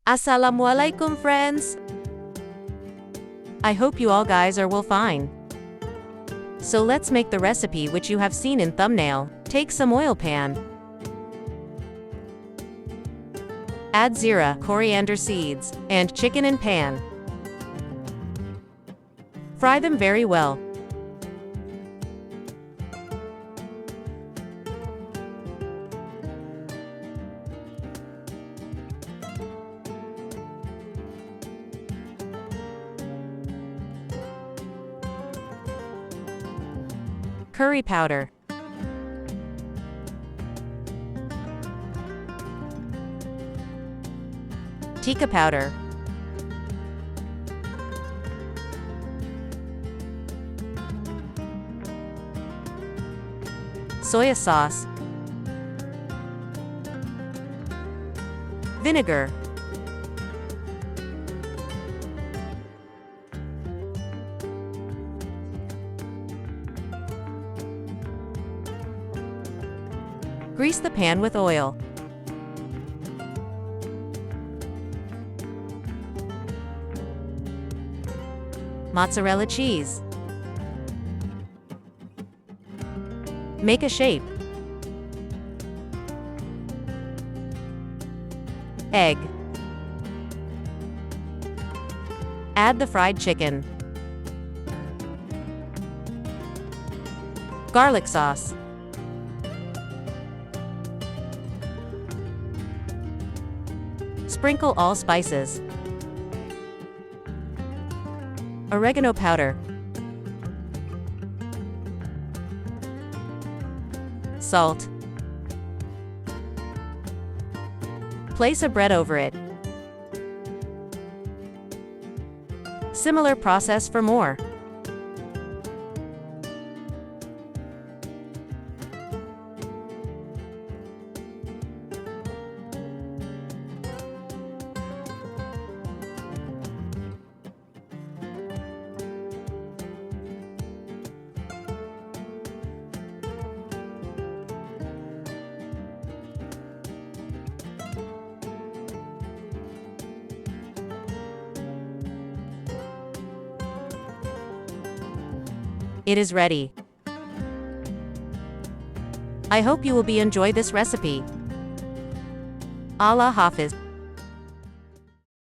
Assalamualaikum friends! I hope you all guys are well fine. So let's make the recipe which you have seen in thumbnail. Take some oil pan. Add zira, coriander seeds, and chicken in pan. Fry them very well. Curry powder. Tikka powder. Soya sauce. Vinegar. Grease the pan with oil. Mozzarella cheese. Make a shape. Egg. Add the fried chicken. Garlic sauce. Sprinkle all spices. Oregano powder. Salt. Place a bread over it. Similar process for more. It is ready. I hope you will enjoy this recipe. Allah Hafiz.